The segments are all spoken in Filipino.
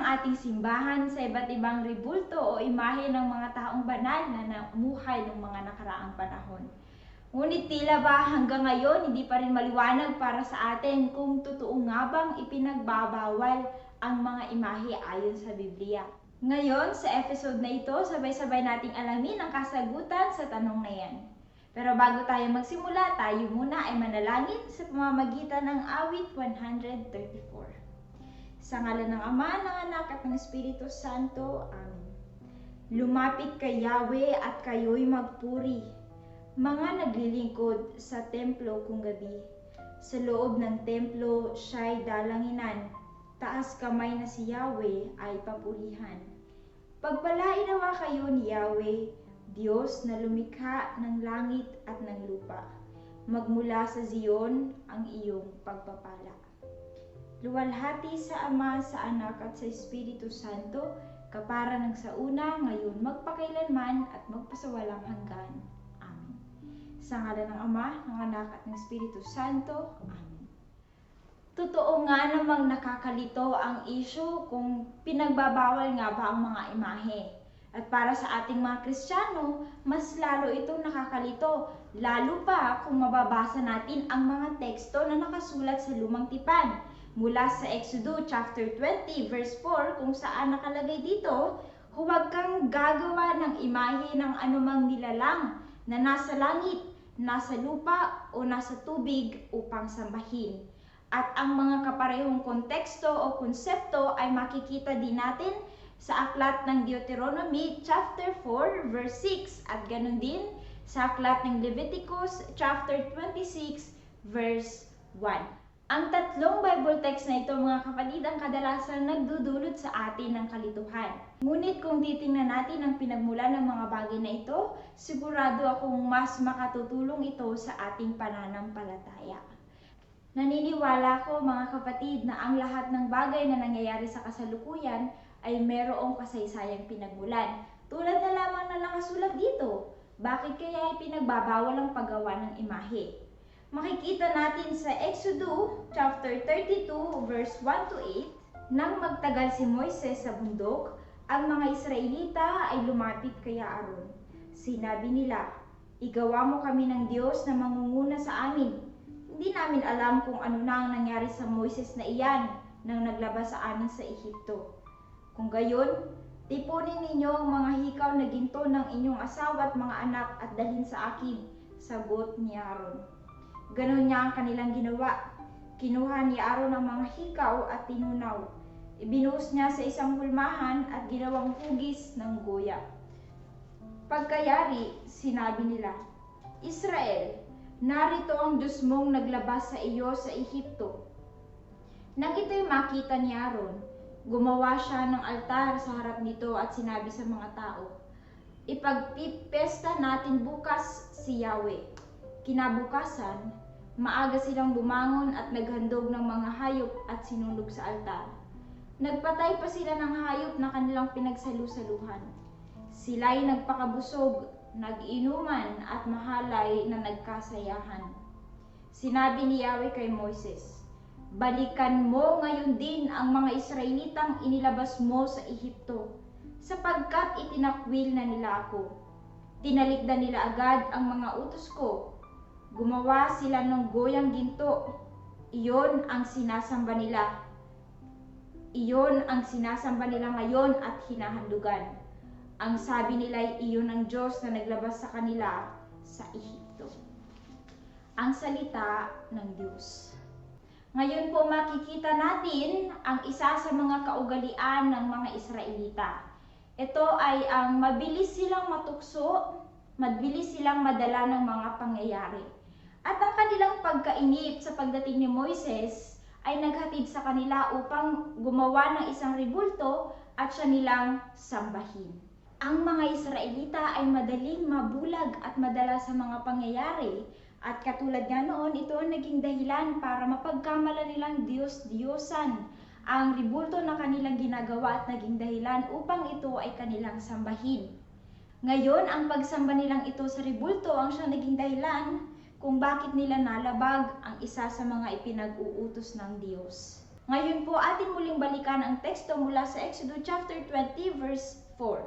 ating simbahan sa iba't ibang ribulto o imahe ng mga taong banal na namuhay ng mga nakaraang panahon. Ngunit tila ba hanggang ngayon hindi pa rin maliwanag para sa atin kung totoo nga bang ipinagbabawal ang mga imahe ayon sa Biblia. Ngayon, sa episode na ito, sabay-sabay nating alamin ang kasagutan sa tanong na yan. Pero bago tayo magsimula, tayo muna ay manalangin sa pamamagitan ng awit 134. Sa ngalan ng Ama, ng Anak at ng Espiritu Santo. Amen. Lumapit kay Yahweh at kayo'y magpuri, mga naglilingkod sa templo kung gabi. Sa loob ng templo siya'y dalanginan, taas kamay na si Yahweh ay papurihan. Pagpalain nawa kayo ni Yahweh, Diyos na lumikha ng langit at ng lupa. Magmula sa Zion ang iyong pagpapala. Luwalhati sa Ama, sa Anak at sa Espiritu Santo, kapara ng sa una, ngayon, magpakailanman at magpasawalang hanggan. Amen. Sa ngalan ng Ama, ng Anak at ng Espiritu Santo. Amen. Totoo nga namang nakakalito ang issue kung pinagbabawal nga ba ang mga imahe. At para sa ating mga Kristiyano, mas lalo itong nakakalito, lalo pa kung mababasa natin ang mga teksto na nakasulat sa Lumang Tipan. Mula sa Exodo chapter 20 verse 4 kung saan nakalagay dito, huwag kang gagawa ng imahe ng anumang nilalang na nasa langit, nasa lupa o nasa tubig upang sambahin. At ang mga kaparehong konteksto o konsepto ay makikita din natin sa aklat ng Deuteronomy chapter 4 verse 6 at ganun din sa aklat ng Leviticus chapter 26 verse 1. Ang tatlong Bible text na ito, mga kapatid, ang kadalasan nagdudulot sa atin ng kalituhan. Ngunit kung titingnan natin ang pinagmulan ng mga bagay na ito, sigurado akong mas makatutulong ito sa ating pananampalataya. Naniniwala ko, mga kapatid, na ang lahat ng bagay na nangyayari sa kasalukuyan ay merong kasaysayang pinagmulan. Tulad na lamang na nakasulat dito, bakit kaya ay pinagbabawal ang paggawa ng imahe? Makikita natin sa Exodo chapter 32 verse 1 to 8, nang magtagal si Moises sa bundok, ang mga Israelita ay lumapit kay Aaron. Sinabi nila, "Igawa mo kami ng Diyos na mangunguna sa amin. Hindi namin alam kung ano na ang nangyari sa Moises na iyan nang naglabas sa amin sa Ehipto. Kung gayon, tipunin ninyo ang mga hikaw na ginto ng inyong asawa at mga anak at dalhin sa akin," sagot ni Aaron. Ganon niya ang kanilang ginawa. Kinuha ni Aaron ang mga hikaw at tinunaw. Ibinuhos niya sa isang hulmahan at ginawang hugis ng goya. Pagkayari, sinabi nila, "Israel, narito ang Diyos mong naglabas sa iyo sa Ehipto." Nang ito'y makita ni Aaron, gumawa siya ng altar sa harap nito at sinabi sa mga tao, "Ipagpipesta natin bukas si Yahweh." Kinabukasan, maaga silang bumangon at naghandog ng mga hayop at sinunog sa altar. Nagpatay pa sila ng hayop na kanilang pinagsalu-saluhan. Sila'y nagpakabusog, nag-inuman at mahalay na nagkasayahan. Sinabi ni Yahweh kay Moises, "Balikan mo ngayon din ang mga Israelitang inilabas mo sa Ehipto, sapagkat itinakwil na nila ako. Tinalikdan nila agad ang mga utos ko. Gumawa sila ng goyang ginto. Iyon ang sinasamba nila. Iyon ang sinasamba nila ngayon at hinahandugan. Ang sabi nila ay iyon ang Diyos na naglabas sa kanila sa Ehipto." Ang salita ng Diyos. Ngayon po makikita natin ang isa sa mga kaugalian ng mga Israelita. Ito ay ang mabilis silang matukso, mabilis silang madala ng mga pangyayari. At ang kanilang pagkainip sa pagdating ni Moises ay naghatid sa kanila upang gumawa ng isang ribulto at siya nilang sambahin. Ang mga Israelita ay madaling mabulag at madala sa mga pangyayari at katulad nga noon, ito ang naging dahilan para mapagkamala nilang Diyos-Diyosan ang ribulto na kanilang ginagawa at naging dahilan upang ito ay kanilang sambahin. Ngayon, ang pagsamba nilang ito sa ribulto ang siyang naging dahilan kung bakit nila nalabag ang isa sa mga ipinag-uutos ng Diyos. Ngayon po atin muling balikan ang teksto mula sa Exodus chapter 20 verse 4.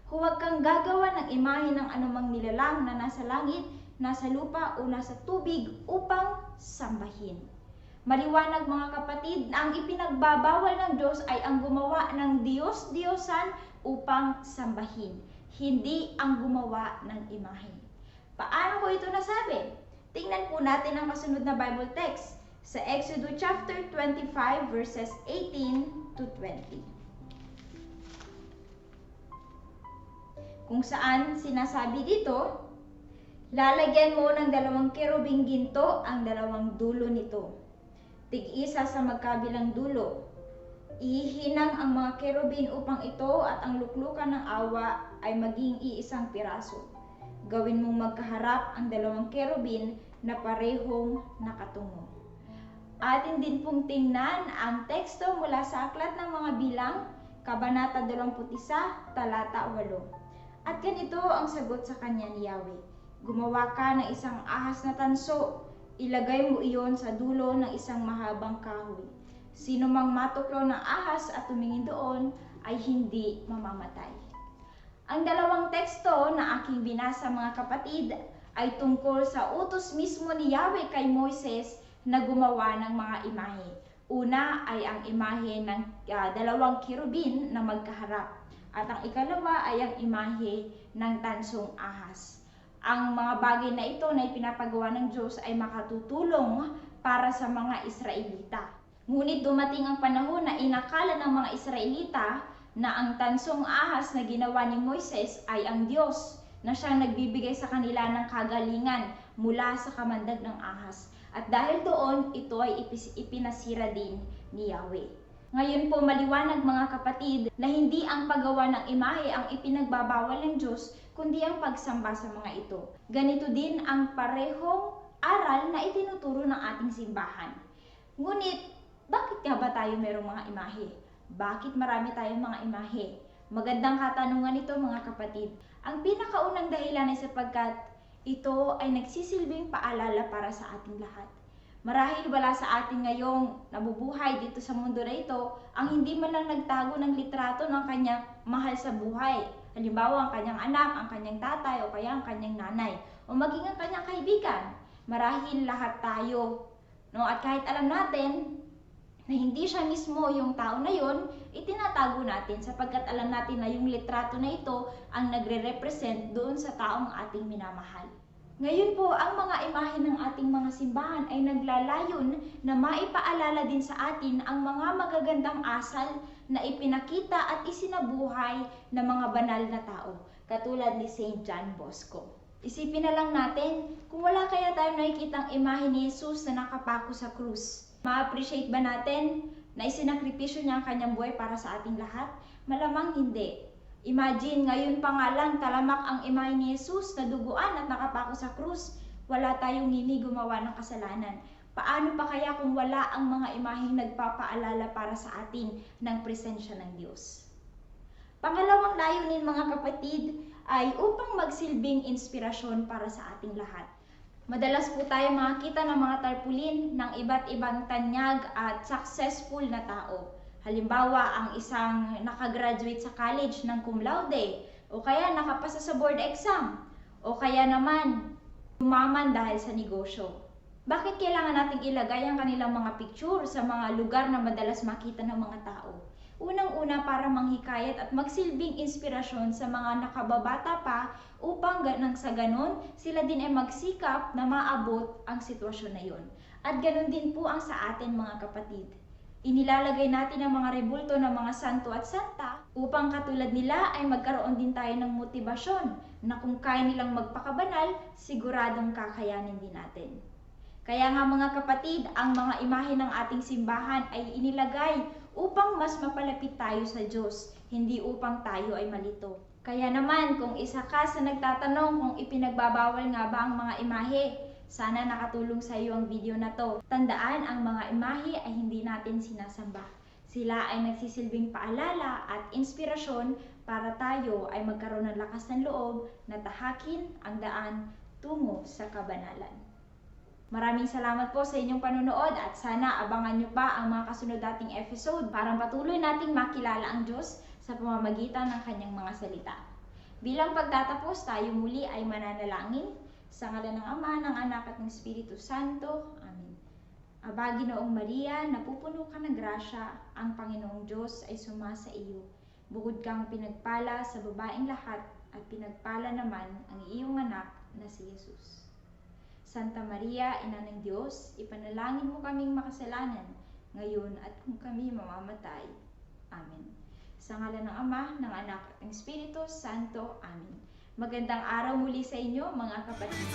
Huwag kang gagawa ng imahe ng anumang nilalang na nasa langit, nasa lupa o nasa tubig upang sambahin. Maliwanag mga kapatid na ang ipinagbabawal ng Diyos ay ang gumawa ng Diyos-Diyosan upang sambahin, hindi ang gumawa ng imahe. Paano ko ito nasabi? Tingnan po natin ang kasunod na Bible text sa Exodus chapter 25 verses 18 to 20. Kung saan sinasabi dito, lalagyan mo ng 2 kerubing ginto ang 2 dulo nito, tig-isa sa magkabilang dulo. Ihinang ang mga kerubin upang ito at ang luklukan ng awa ay maging iisang piraso. Gawin mong magkaharap ang 2 kerubin na parehong nakatungo. Atin din pong tingnan ang teksto mula sa Aklat ng Mga Bilang, Kabanata 21, Talata 8. At ganito ang sagot sa kanya ni Yahweh. Gumawa ka ng isang ahas na tanso, ilagay mo iyon sa dulo ng isang mahabang kahoy. Sino mang matuklaw ng ahas at tumingin doon ay hindi mamamatay. Ang 2 teksto na aking binasa mga kapatid ay tungkol sa utos mismo ni Yahweh kay Moises na gumawa ng mga imahe. Una ay ang imahe ng 2 kerubin na magkaharap. At ang ikalawa ay ang imahe ng tansong ahas. Ang mga bagay na ito na ipinapagawa ng Diyos ay makatutulong para sa mga Israelita. Ngunit dumating ang panahon na inakala ng mga Israelita na ang tansong ahas na ginawa ni Moises ay ang Diyos na siyang nagbibigay sa kanila ng kagalingan mula sa kamandag ng ahas. At dahil doon, ito ay ipinasira din ni Yahweh. Ngayon po maliwanag mga kapatid na hindi ang paggawa ng imahe ang ipinagbabawal ng Diyos, kundi ang pagsamba sa mga ito. Ganito din ang parehong aral na itinuturo ng ating simbahan. Ngunit, bakit nga ba tayo merong mga imahe? Bakit marami tayong mga imahe? Magandang katanungan ito mga kapatid. Ang pinakaunang dahilan ay sapagkat ito ay nagsisilbing paalala para sa ating lahat. Marahil wala sa atin ngayong nabubuhay dito sa mundo na ito ang hindi man lang nagtago ng litrato ng kanyang mahal sa buhay. Halimbawa, ang kanyang anak, ang kanyang tatay, o kaya ang kanyang nanay, o maging ang kanyang kaibigan. Marahil lahat tayo, no? At kahit alam natin na hindi siya mismo yung tao na yon, itinatago natin sapagkat alam natin na yung litrato na ito ang nagre-represent doon sa taong ating minamahal. Ngayon po, ang mga imahe ng ating mga simbahan ay naglalayon na maipaalala din sa atin ang mga magagandang asal na ipinakita at isinabuhay ng mga banal na tao, katulad ni Saint John Bosco. Isipin na lang natin, kung wala kaya tayong nakikitang imahe ni Jesus na nakapako sa krus, ma-appreciate ba natin na isinakripisyo niya ang kanyang buhay para sa ating lahat? Malamang hindi. Imagine, ngayon pa nga lang talamak ang imahe ni Jesus na duguan at nakapako sa krus. Wala tayong hindi gumawa ng kasalanan. Paano pa kaya kung wala ang mga imaheng nagpapaalala para sa atin ng presensya ng Diyos? Pangalawang layunin mga kapatid ay upang magsilbing inspirasyon para sa ating lahat. Madalas po tayo makakita ng mga tarpulin ng iba't ibang tanyag at successful na tao. Halimbawa, ang isang nakagraduate sa college ng cum laude, o kaya nakapasa sa board exam, o kaya naman umaman dahil sa negosyo. Bakit kailangan nating ilagay ang kanilang mga picture sa mga lugar na madalas makita ng mga tao? Unang-una para manghikayat at magsilbing inspirasyon sa mga nakababata pa upang sa ganon sila din ay magsikap na maabot ang sitwasyon na yon. At ganon din po ang sa atin mga kapatid. Inilalagay natin ang mga rebulto ng mga santo at santa upang katulad nila ay magkaroon din tayo ng motibasyon na kung kaya nilang magpakabanal, siguradong kakayanin din natin. Kaya nga mga kapatid, ang mga imahe ng ating simbahan ay inilagay upang mas mapalapit tayo sa Diyos, hindi upang tayo ay malito. Kaya naman, kung isa ka sa nagtatanong kung ipinagbabawal nga ba ang mga imahe, sana nakatulong sa iyo ang video na to. Tandaan, ang mga imahe ay hindi natin sinasamba. Sila ay nagsisilbing paalala at inspirasyon para tayo ay magkaroon ng lakas ng loob na tahakin ang daan tungo sa kabanalan. Maraming salamat po sa inyong panunood at sana abangan nyo pa ang mga kasunod nating episode para patuloy nating makilala ang Diyos sa pamamagitan ng kanyang mga salita. Bilang pagtatapos, tayo muli ay mananalangin sa ngalan ng Ama, ng Anak at ng Espiritu Santo. Amen. Aba, Ginoong Maria, napupuno ka ng grasya, ang Panginoong Diyos ay sumasa iyo. Bukod kang pinagpala sa babaeng lahat at pinagpala naman ang iyong anak na si Jesus. Santa Maria, Ina ng Diyos, ipanalangin mo kaming makasalanan, ngayon at kung kami mamamatay. Amen. Sa ngalan ng Ama, ng Anak at ng Espiritu Santo. Amen. Magandang araw muli sa inyo, mga kapatid.